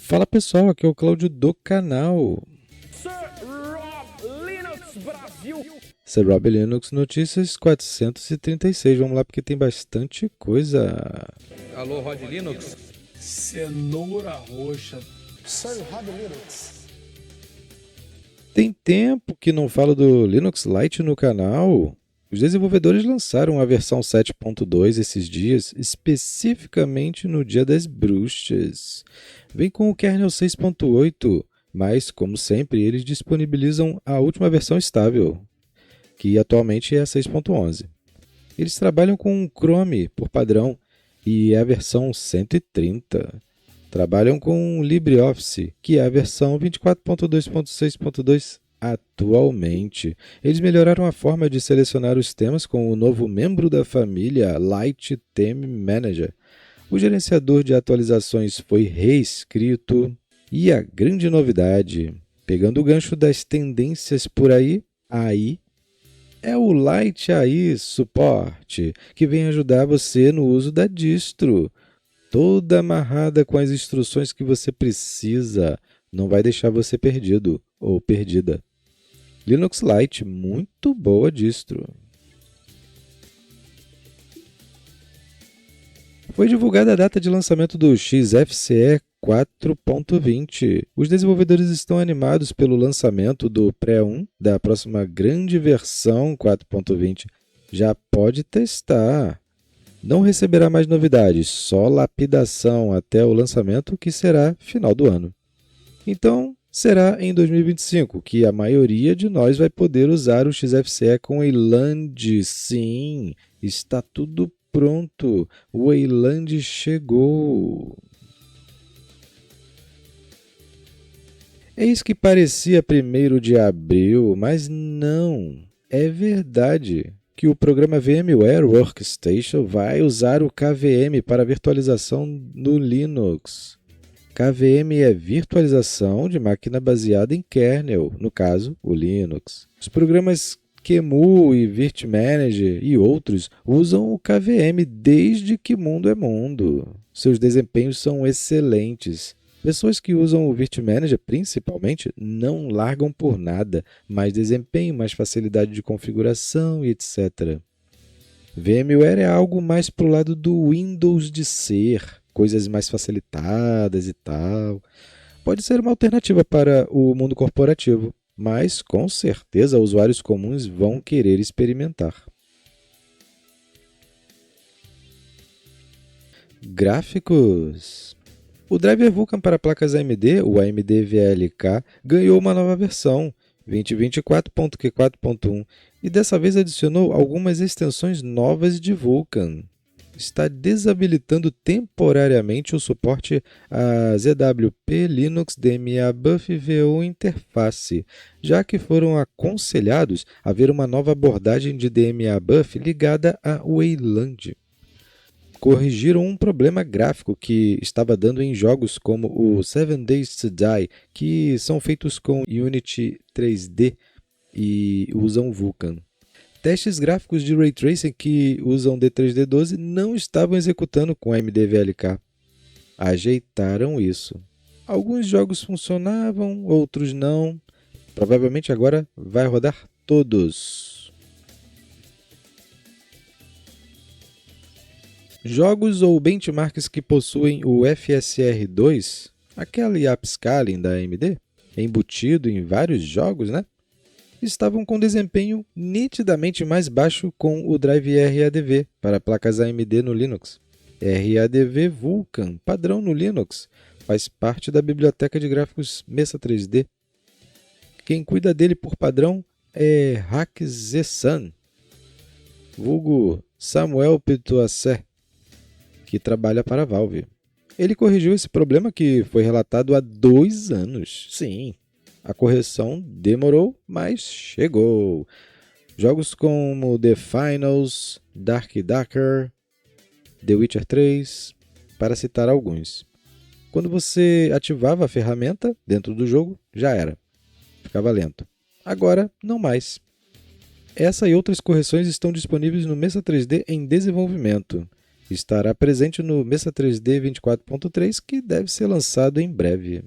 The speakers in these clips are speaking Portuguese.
Fala pessoal, aqui é o Cláudio do canal. Sir Rob Linux Brasil. Sir Rob Linux Notícias 436. Vamos lá porque tem bastante coisa. Alô, Rod Linux? Cenoura roxa. Sir Rob Linux. Tem tempo que não falo do Linux Lite no canal. Os desenvolvedores lançaram a versão 7.2 esses dias, especificamente no Dia das Bruxas. Vem com o kernel 6.8, mas, como sempre, eles disponibilizam a última versão estável, que atualmente é a 6.11. Eles trabalham com Chrome por padrão e é a versão 130. Trabalham com LibreOffice, que é a versão 24.2.6.2 atualmente. Eles melhoraram a forma de selecionar os temas com o novo membro da família Light Theme Manager. O gerenciador de atualizações foi reescrito e a grande novidade, pegando o gancho das tendências por aí, é o Light AI Support, que vem ajudar você no uso da distro. Toda amarrada com as instruções que você precisa, não vai deixar você perdido ou perdida. Linux Lite, muito boa distro. Foi divulgada a data de lançamento do XFCE 4.20. Os desenvolvedores estão animados pelo lançamento do Pré-1 da próxima grande versão 4.20. Já pode testar. Não receberá mais novidades, só lapidação até o lançamento, que será final do ano. Então, será em 2025 que a maioria de nós vai poder usar o XFCE com Wayland. Sim, está tudo pronto. O Wayland chegou. Eis que parecia 1º de abril, mas não. É verdade que o programa VMware Workstation vai usar o KVM para virtualização no Linux. KVM é virtualização de máquina baseada em kernel, no caso, o Linux. Os programas QEMU e VirtManager e outros usam o KVM desde que mundo é mundo. Seus desempenhos são excelentes. Pessoas que usam o VirtManager, principalmente, não largam por nada. Mais desempenho, mais facilidade de configuração e etc. VMware é algo mais para o lado do Windows de ser. Coisas mais facilitadas e tal. Pode ser uma alternativa para o mundo corporativo, mas com certeza usuários comuns vão querer experimentar. Gráficos. O driver Vulkan para placas AMD, o AMD VLK, ganhou uma nova versão, 2024.Q4.1, e dessa vez adicionou algumas extensões novas de Vulkan. Está desabilitando temporariamente o suporte a ZWP Linux DMA Buff VO Interface, já que foram aconselhados a ver uma nova abordagem de DMA Buff ligada a Wayland. Corrigiram um problema gráfico que estava dando em jogos como o 7 Days to Die, que são feitos com Unity 3D e usam Vulkan. Testes gráficos de Ray Tracing que usam D3D12 não estavam executando com AMD VLK. Ajeitaram isso. Alguns jogos funcionavam, outros não. Provavelmente agora vai rodar todos. Jogos ou benchmarks que possuem o FSR2, aquele upscaling da AMD, embutido em vários jogos, estavam com desempenho nitidamente mais baixo com o drive RADV para placas AMD no Linux. RADV Vulkan, padrão no Linux, faz parte da biblioteca de gráficos Mesa 3D. Quem cuida dele por padrão é Hack-Z-San, vulgo Samuel Pituacé, que trabalha para a Valve. Ele corrigiu esse problema que foi relatado há 2 anos. Sim, a correção demorou, mas chegou. Jogos como The Finals, Darker, The Witcher 3, para citar alguns. Quando você ativava a ferramenta dentro do jogo, já era. Ficava lento. Agora, não mais. Essa e outras correções estão disponíveis no Mesa 3D em desenvolvimento. que estará presente no Mesa 3D 24.3, que deve ser lançado em breve.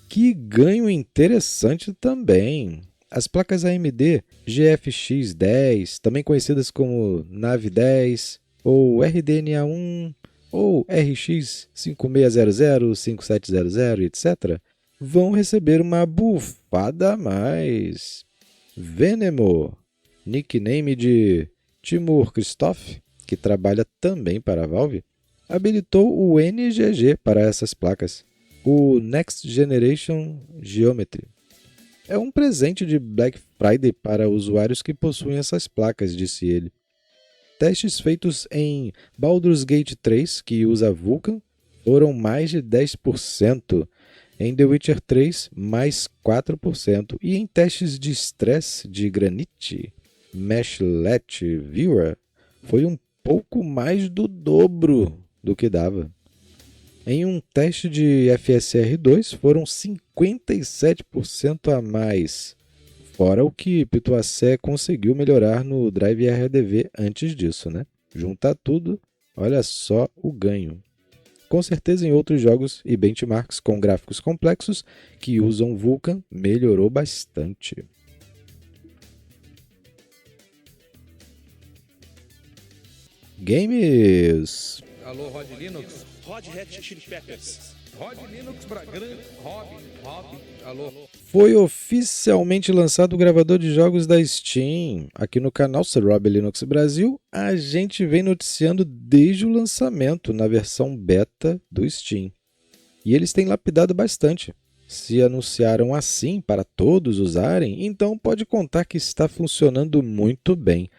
Que ganho interessante também! As placas AMD GFX 10, também conhecidas como NAV 10, ou RDNA1, ou RX 5600, 5700, etc., vão receber uma bufada a mais. Venemo, nickname de Timur Christoph, que trabalha também para a Valve, habilitou o NGG para essas placas, o Next Generation Geometry. É um presente de Black Friday para usuários que possuem essas placas, disse ele. Testes feitos em Baldur's Gate 3, que usa Vulkan, foram mais de 10%. Em The Witcher 3, mais 4%. E em testes de stress de Granite, Meshlet Viewer, foi um pouco mais do dobro do que dava. Em um teste de FSR2, foram 57% a mais, fora o que Pituacé conseguiu melhorar no Drive RDV antes disso, né? Juntar tudo, olha só o ganho. Com certeza em outros jogos e benchmarks com gráficos complexos que usam Vulkan melhorou bastante. Games! Alô, Rod Linux? Rod Hat Chili Peppers. Rod Linux pra grande. Robin. Alô. Foi oficialmente lançado o gravador de jogos da Steam. Aqui no canal Rob Linux Brasil, a gente vem noticiando desde o lançamento na versão beta do Steam. E eles têm lapidado bastante. Se anunciaram assim para todos usarem, então pode contar que está funcionando muito bem.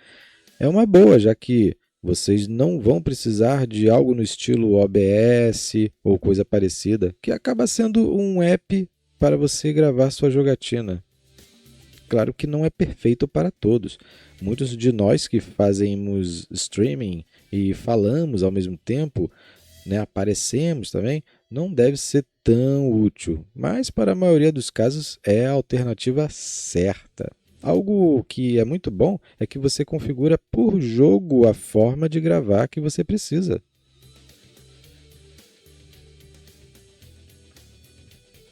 É uma boa, já que vocês não vão precisar de algo no estilo OBS ou coisa parecida, que acaba sendo um app para você gravar sua jogatina. Claro que não é perfeito para todos. Muitos de nós que fazemos streaming e falamos ao mesmo tempo, né, aparecemos também, não deve ser tão útil, mas para a maioria dos casos é a alternativa certa. Algo que é muito bom é que você configura por jogo a forma de gravar que você precisa.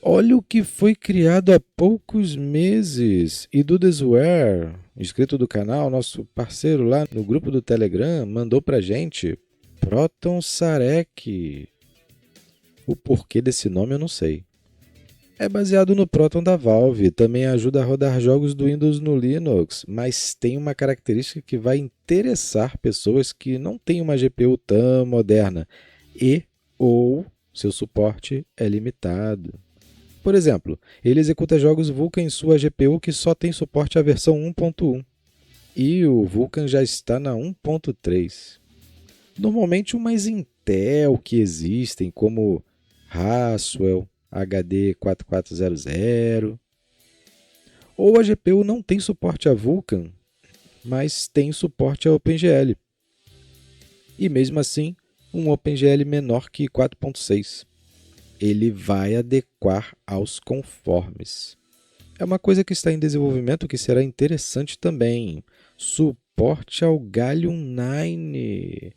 Olha o que foi criado há poucos meses. E do Desware, inscrito do canal, nosso parceiro lá no grupo do Telegram, mandou pra gente Proton Sarek. O porquê desse nome eu não sei. É baseado no Proton da Valve, também ajuda a rodar jogos do Windows no Linux, mas tem uma característica que vai interessar pessoas que não têm uma GPU tão moderna e ou seu suporte é limitado. Por exemplo, ele executa jogos Vulkan em sua GPU que só tem suporte à versão 1.1 e o Vulkan já está na 1.3. Normalmente umas Intel que existem como Haswell, HD 4400, ou a GPU não tem suporte a Vulkan, mas tem suporte a OpenGL. E mesmo assim, um OpenGL menor que 4.6. Ele vai adequar aos conformes. É uma coisa que está em desenvolvimento que será interessante também. Suporte ao Gallium 9.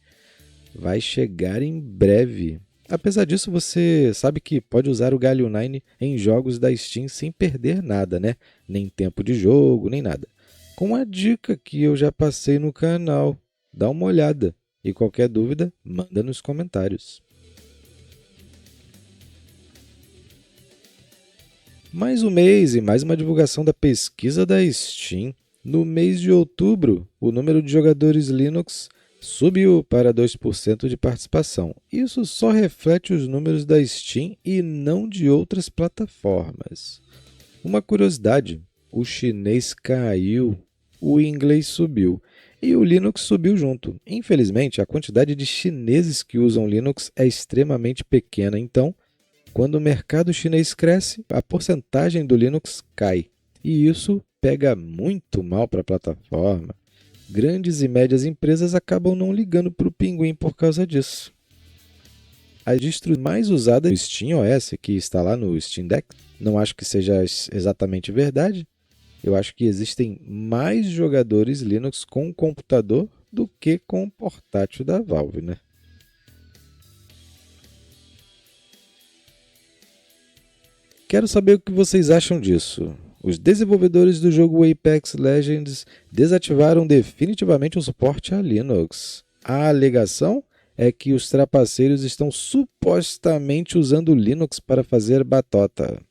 Vai chegar em breve. Apesar disso, você sabe que pode usar o Gallium 9 em jogos da Steam sem perder nada, né? Nem tempo de jogo, nem nada. Com a dica que eu já passei no canal. Dá uma olhada. E qualquer dúvida, manda nos comentários. Mais um mês e mais uma divulgação da pesquisa da Steam. No mês de outubro, o número de jogadores Linux subiu para 2% de participação. Isso só reflete os números da Steam e não de outras plataformas. Uma curiosidade, o chinês caiu, o inglês subiu e o Linux subiu junto. Infelizmente, a quantidade de chineses que usam Linux é extremamente pequena, então, quando o mercado chinês cresce, a porcentagem do Linux cai. E isso pega muito mal para a plataforma. Grandes e médias empresas acabam não ligando para o pinguim por causa disso. A distro mais usada é o SteamOS, que está lá no Steam Deck. Não acho que seja exatamente verdade, Eu acho que existem mais jogadores Linux com computador do que com o portátil da Valve, né? Quero saber o que vocês acham disso. Os desenvolvedores do jogo Apex Legends desativaram definitivamente o suporte a Linux. A alegação é que os trapaceiros estão supostamente usando o Linux para fazer batota.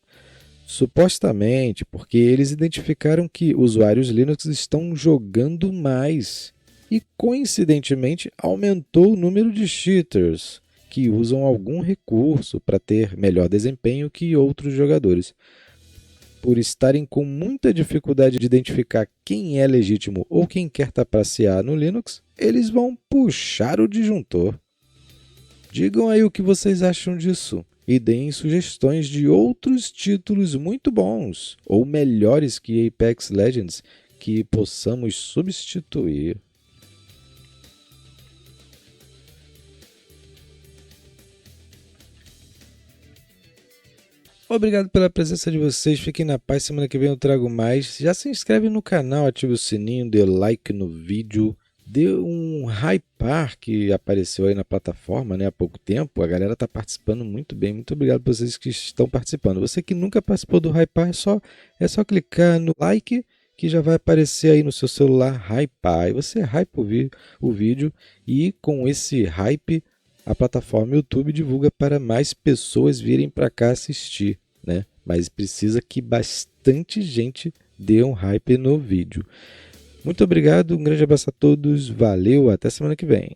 Supostamente, porque eles identificaram que usuários Linux estão jogando mais e, coincidentemente, aumentou o número de cheaters que usam algum recurso para ter melhor desempenho que outros jogadores. Por estarem com muita dificuldade de identificar quem é legítimo ou quem quer trapacear no Linux, eles vão puxar o disjuntor. Digam aí o que vocês acham disso e deem sugestões de outros títulos muito bons ou melhores que Apex Legends que possamos substituir. Obrigado pela presença de vocês, fiquem na paz, semana que vem eu trago mais. Já se inscreve no canal, ative o sininho, dê like no vídeo, dê um hypar que apareceu aí na plataforma, né, há pouco tempo. A galera está participando muito bem, muito obrigado por vocês que estão participando. Você que nunca participou do hypar, é só clicar no like que já vai aparecer aí no seu celular hypar. Aí você hypa o vídeo e com esse hype a plataforma YouTube divulga para mais pessoas virem para cá assistir, né? Mas precisa que bastante gente dê um hype no vídeo. Muito obrigado, um grande abraço a todos, valeu, até semana que vem.